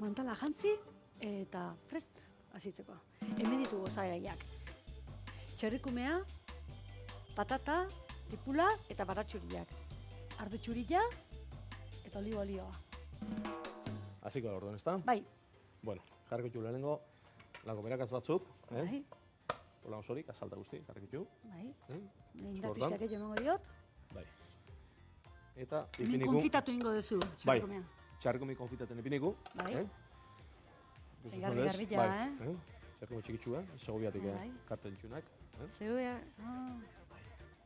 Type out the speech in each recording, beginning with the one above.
mantala jantzi eta prest hasitzeko. Hemen ditugu osagaiak. Txerrikumea, patata, tipula eta baratxuriak. Ardo txurila eta oliba olioa. Hasiko da orduan, ezta? Bai. Bueno, jarriko ditu lehenengo lako berakaz batzuk, Bai. Hola osorik, azalta guzti, jarriko ditu. Bai. Zortan. Indar pixka gehiago emango diot. Bai. Eta Hemen ipiniku, konfitatu ingo duzu, bai, txerrikumea. txarrikumi konfitaten ipiniku. Bai. Ikusi Garbi zuenez, garbila, bai, txarrikumi txikitsu, Segoviatik Bai. karteltxunak. Zeuea,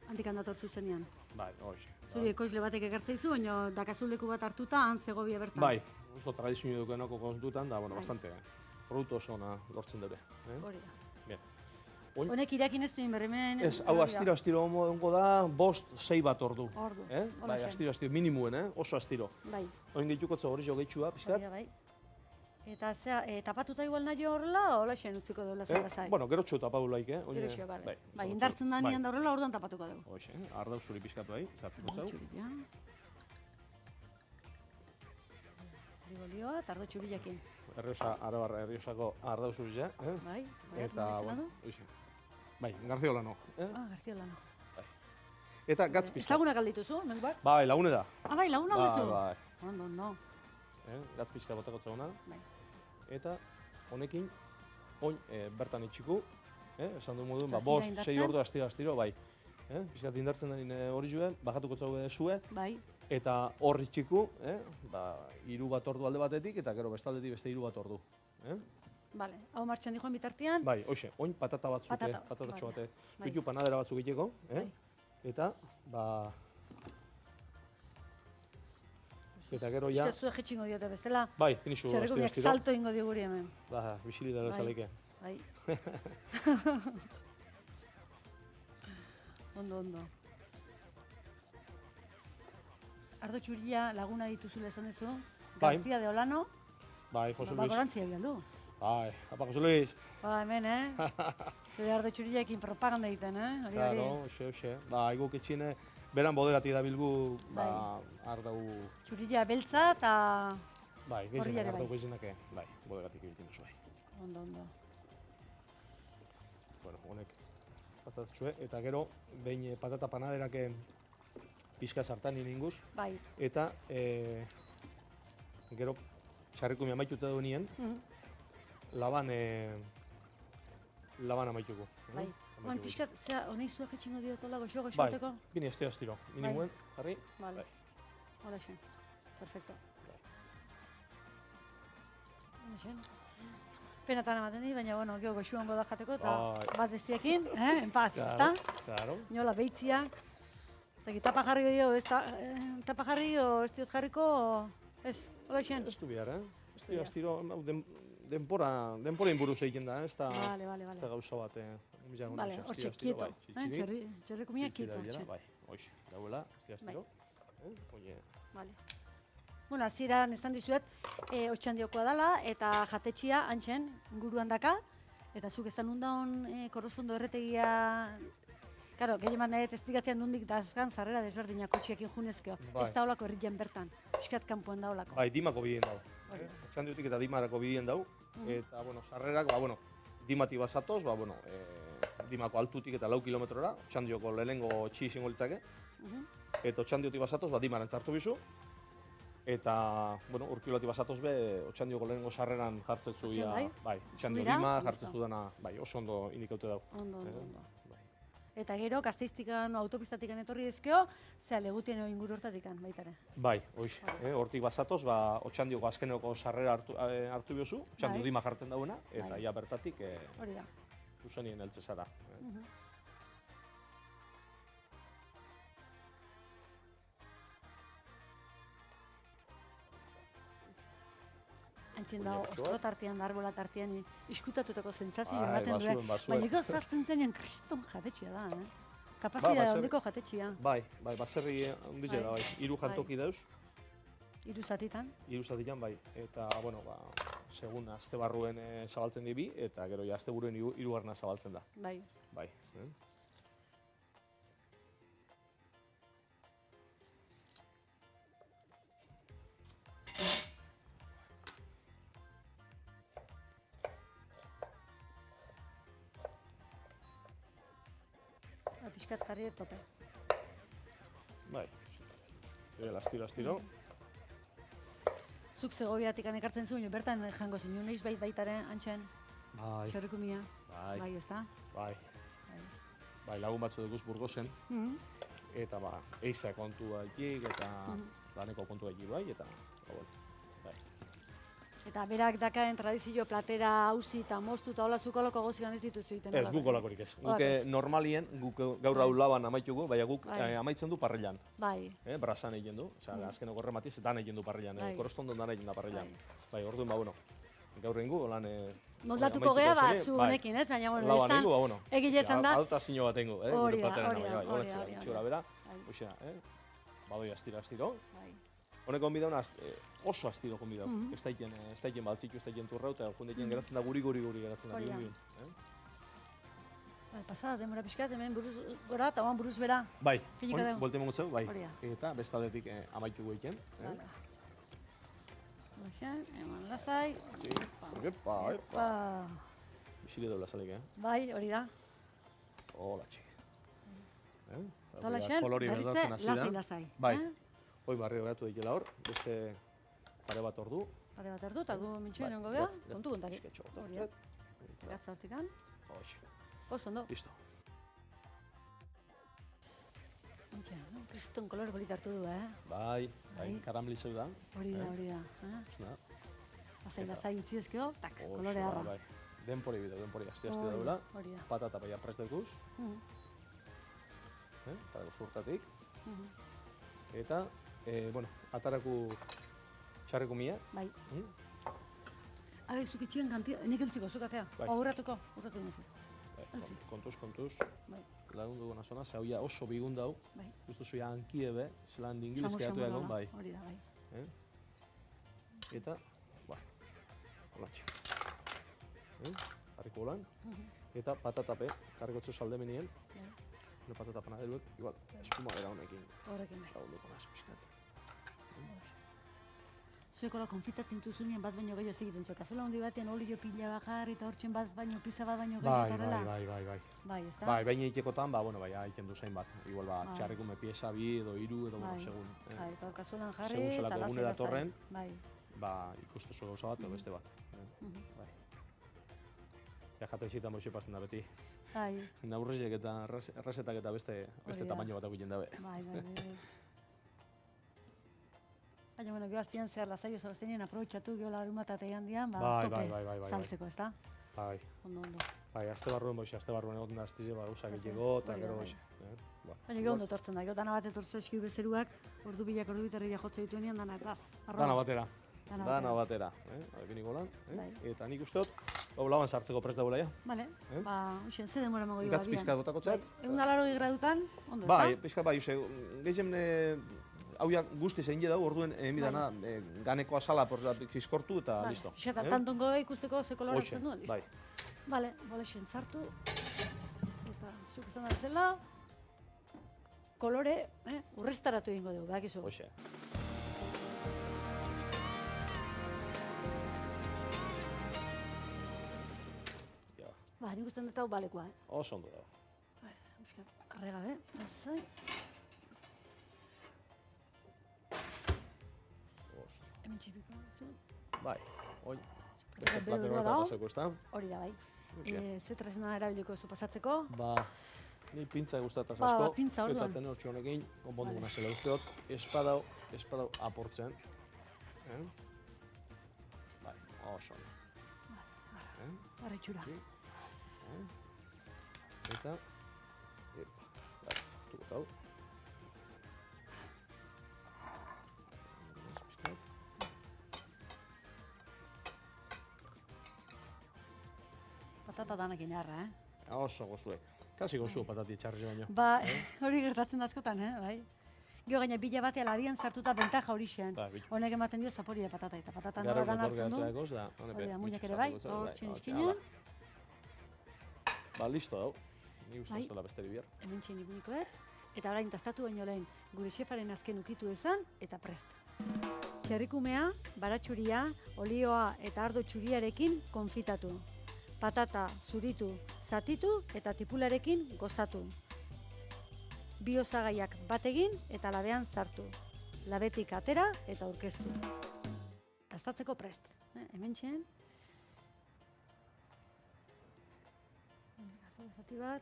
handik handator zuzenean. Bai, hoxe. Zuri ekoizle batek ekartzeizu, baina dakazu leku bat hartuta, han Segovia bertan. Bai, oso tradizio dukenako kontutan, da, bueno, Bai. bastante, produktu oso ona lortzen dure. Hori da. Bien. Oin, Honek irakin ez duen berremen... ez, hau astiro ongo da, 5-6 bat ordu. Ordu, Bai, holaxe. astiro, minimuen, oso astiro. Bai, Oin gehitukotza hori jo gehitxua, hori pixkat. da, bai. Eta zea, tapatuta igual nahi horrela, hola xen utziko duela zai. Bueno, gero txu tapaulaik, Gero xo, bale. Bai, indartzen da nian da horrela, orduan tapatuko dugu. Hoxe, ardau zuri pixkatu bai, zartuko zau. Txurila. Olibolioa eta ardo txurilakin. Arabarra Erriosako ardau zuri ja. Bai, bai, Eta, bueno, bueno, hoxe. Bai, Garziolano. Garziolano. Eta gatz pixkat. Ezagunak aldituzu, noiz bat? Bai, lagune da. Bai, lagun alduzu? Bai, Ondo, ondo. gatz pixka botako zauna. Bai. Eta honekin, oin bertan itxiku, esan du moduen, Eta 5-6 indartzen? ordu astiro, bai. Pixkat indartzen den hori zuen, bajatuko zaude zue, Bai, eta hor itxiku, 3 bat ordu alde batetik, eta gero bestaldetik beste 3 bat ordu. bale. Hau martxan dijoan bitartean, Bai, hoxe, oin patata batzuk, patatatxo bale. bate, Bai. ditu panadera batzuk egiteko, Bai. eta, eta gero ja, Euskal zuek etxingo diote bestela, bai, finixu txerrikumiak salto ingo diguri hemen. bisili da zaleke. Bai. Ondo, ondo. Ardo txurila laguna dituzula esan duzu. Bai. García de Olano. Bai, Jose Luis. Bagorantzia bian du. Bai, apa Jose Luis. Hemen, Zure ardo txurilakin propaganda egiten, Hori, Claro, hoxe. Guk etxine, beran boderati da bilgu, ardau, Txurila beltza eta... bai, Horri gehizenak, ere bai. ardau gehizenak, bai, boderatik egiten oso bai. Ondo, ondo. Bueno, honek patatatxue, eta gero, behin patata panaderak pixka sartan inguz, Bai. eta gero txarrikumia amaituta du nien, laban amaituko. Bai. Oan pixkat, zera, honei zuek etxingo diotola goxo Bai, goxoteko? bini astiro, minimuen, jarri. Vale. Bai. Hola xen. Perfecto. Hola xen. Penatan ematen di, baina, bueno, geho goxu hongo da jateko, eta Bai. bat bestiekin, en paz, Claro, ezta? claro. Inola beitziak. Zaki, tapa jarri dio, ez tapa jarri, o ez diot jarriko, ez, hola xen. Ez du bihar, Ez du bihar. Astiro, denpora inburuz egiten da, ez da Vale. ez da gauza bat, Vale, hortxe, kieto. Txerrikumia kieto, hortxe. Bai, hoxe, dauela, astiro. Oie, Vale. Bueno, hasieran esan dizuet, Otxandiokoa dela eta jatetxia antxen inguruan daka, eta zuk esan undaun Korrozondo erretegia, claro, gehieman nahi esplikatzean nondik dazkan zarrera desberdinak kotxeekin junezkeo. Bai. Ez da olako herrian bertan, piskat kanpoan da olako. bai, dimako bidien dau. Hori. Otxandiotik eta dimarako bidien dau, eta, bueno, sarrerak, dimati bazatoz, dimako altutik eta 4 kilometrora, Otxandioko lehenengo txi izango litzake, eta Otxandiotik bazatoz, dimaren zartu bizu, eta, bueno, urkilotik bazatoz be, Otxandioko lehenengo sarreran jartzetzu Otxan, bai? bai, Otxandio Eskuira, dima ondo. jartzetzu dena, bai, oso ondo indikaute dau. Ondo. Bai. Eta gero, Gasteiztikan, autopistatikan etorri ezkeo, zea legutien inguru hortatikan, baita ere. Bai, hoix, hortik bazatoz, Otxandioko azkeneko sarrera hartu biozu, Otxandio Bai. dima jartzen dauena, eta Bai. ja bertatik Hori da. zuzenien heltze zara. Antxen da, Oinak ostro tartean, arbola tartean, iskutatutako sentsazio Bai, ematen bazuen, duen. bazuen. Baina gero sartzen zenean kriston jatetxea da, Kapazidade baserri- handiko jatetxea, Bai, baserri handize da, bai. Hiru jantoki dauz, hiru zatitan. hiru zatian, bai. Eta, bueno, segun aste barruen zabaltzen dibi, eta gero ja aste buruen hirugarrena zabaltzen da. Bai. Bai. pixkat jarri tope. Bai. Astiro. Zuk Segoviatik ekartzen zuen, bertan jango zinen, noiz baitaren antxen, Bai. xerrikumia. Bai. Ezta? Bai. Bai, lagun batzu duguz Burgosen. Eta eiza kontua ikik, eta laneko kontua ikik bai, eta bai. Eta berak dakaen tradizio platera hausi eta moztu eta hola zukoloko gozigan ez dituzu egiten. Ez, guk olakorik ez. Guk normalien, guk gaur hau laban amaitugu, baina guk amaitzen du parrilan. Bai. Brasan egin du, azkeneko errematiz, dan egin du parrilan, korostondon dan egin da parrilan. Bai, orduan, gaur ingu, lan... Moldatuko geha, zu honekin, ez? Baina, bueno, egile izan da. Alta zinio bat ingu, hori da. Txura bera, badoi astiro. Honek konbidau, oso astiro konbidau. Ez daiten baltzitu, ez daiten turrau, eta jundekien geratzen da guri geratzen da. Pasada, demora pixkat, hemen buruz gora eta oan buruz bera. Bai, bolte mongutzeu, bai. Eta bestaldetik amaitu goiken. Eman lasai. Epa. Bisile dola salik, Bai, hori da. Hola, txik. Tola xen, berrize, lasai. Bai. Hoi barrio gatu daikela hor, beste pare bat ordu. Pare bat ordu, eta gu mintxoen ongo geha, kontu kontari. Hori da. Gatza hortikan. Oso, ondo. Listo. Kriston kolore polit hartu du, Bai, karamblizeu da. Hori da. Lasai utzi ezkeo, tak, kolore harra. Denpori bideo, asti daula. Patata baina prest dekuz. Eta zurtatik. Eta, ataraku txarreku mia. Bai. Zuk itxien kantia, nik eltziko, zuk atea. Urratuko duzu. Kontuz. Lagun duguna zona, ze hauia oso bigun dau. Justo zuia hankiebe, zelan dingilizke datu egon, bai. Hori da, bai. Eta, hola txik. Harriko holan. Eta patatape, kargotzu saldemenien. Patata panadeluek, igual, espuma bera honekin. Horrekin bai. Lagun dugu naz, pixkat. Zuekola konfitatzen duzunien bat baino gehiago egiten zuek. Azola hondi batean olio pila bajar eta hortzen bat baino, pizza bat baino gehiago horrela? Bai. Bai, ez da? Bai, baina ikekotan, egiten du zein bat. Igual, txarrikume pieza bi edo hiru edo, segun. Bai, eta kazuelan jarri segun zelako egune datorren, bai. Ikustu zu gauza bat edo beste bat. Ja, jate zitan boixi pasten da beti. Bai. Naurrizek eta errazetak eta beste tamaino bat egiten dabe. Bai. Baina, gero aztian zehar lasai oso bestenien aprobetxatu geho larumata eta handian, tope saltzeko, ez da? Bai. Ondo. Bai, azte barruen egoten da aztize, usak egiteko, eta gero boixi. Baina gero ondo tortzen da, gero dana bat etortzen eskiu bezeruak, ordu bilak, ordu bitarria jotze dituenean, dana batera. Adekin ikolan, eta nik usteot, laban sartzeko prest dagoela, ja. Bale, uxen, ze demora mago Ikatz pixka gotako txat. Egun da 80 gradutan, ondo, ez da? Bai, pixka bai, gehien hauia guzti zein dau, orduen emidana ganeko azala fiskortu eta listo. Pixka, tantongo ikusteko ze koloratzen duen, listo. Bai. Bale, xen, zartu. Eta, zuk izan da bezala, kolore urreztaratu egingo dugu, behakizu. Hoxe. Nik usten dut hau balekoa, Oso ondo da. Arrega, lasai. Hemen txipiko duzu. Bai, hoi. Beste platero bat pasako, ez da? Hori da, bai. Ze tresna erabiliko zu pasatzeko? Ni pintza gustataz asko. Pintza orduan. Eta tenor txonekin, konpondu guna zela usteot, espadau aportzen. Bai, oso ondo. Barri txura. Eta, tukotau. Patata danak inarra, Oso gozuek. Kasi gozu patati txarri baino. Hori gertatzen askotan, bai. Gero gaina bila batea labian sartuta bentaja hori xean. Honek ematen dio zaporia patata eta patata nola dan hartzen du. Hori da, muinak ere bai, hor txinizkinean. Listo dau. Ni uste zola beste bibiar. Hemen txin ipunikoet. Eta orain tastatu baino lehen gure xefaren azken ukitu ezan eta prest. Txerrikumea, baratxuria, olioa eta ardo txuriarekin konfitatu. Patata zuritu, zatitu eta tipularekin gozatu. bi osagaiak bat egin eta labean sartu. Labetik atera eta aurkeztu. Dastatzeko prest. Hementxen. Zati bat.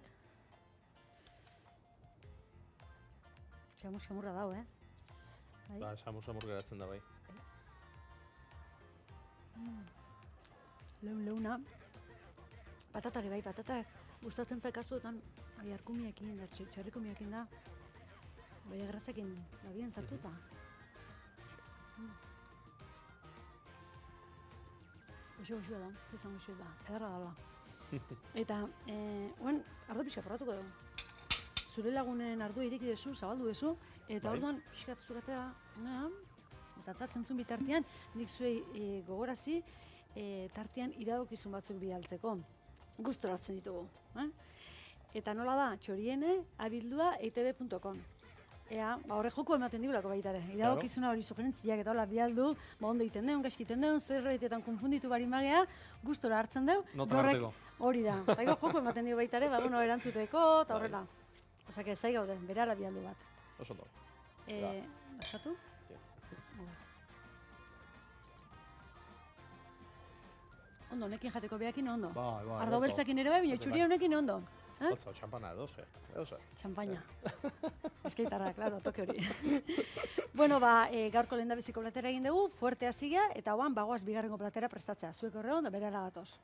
Xamur-xamurra dau, Bai. Ba, samur geratzen da, bai. Leuna. Patatari bai, patatak gustatzen zakazuetan arkumiekin, txarrikumiekin da. Bai agrazekin labien zartuta. Goxo da, zizan goxo da, ederra dala. Eta, oen, ardo pixka probatuko dugu. Zure lagunen ardua ireki dezu, zabaldu dezu, eta orduan pixkat zugatea, eta tartzen bitartean, nik zuei gogorazi, tartean iradokizun batzuk bidaltzeko. Gustora hartzen ditugu. Eta nola da, txoriene@eitb.com. Ea, horre joko ematen digulako baita ere. Iradokizuna hori sugerentziak eta hola bialdu, ondo egiten deun, gaizki egiten deun, zerbaitetan konfunditu barin bagea, gustora hartzen deu. Notan harteko. Hori da. Zaigo joko ematen digu baita ere, erantzuteko, eta horrela. Osak ez, zai gaude, berara bialdu bat. Oso ondo. Gastatu? Ondo, honekin jateko behakin ondo. Ardo beltzakin ere bai, baina txuria honekin ondo. Batza, txampana edo zer. Txampaina. Eskeitarra, klaro, toke hori. Bueno, gaurko lehendabiziko platera egin dugu, fuerte hasia, eta hoan bagoaz bigarrengo platera prestatzea. Zuek horre ondo, berara gatoz.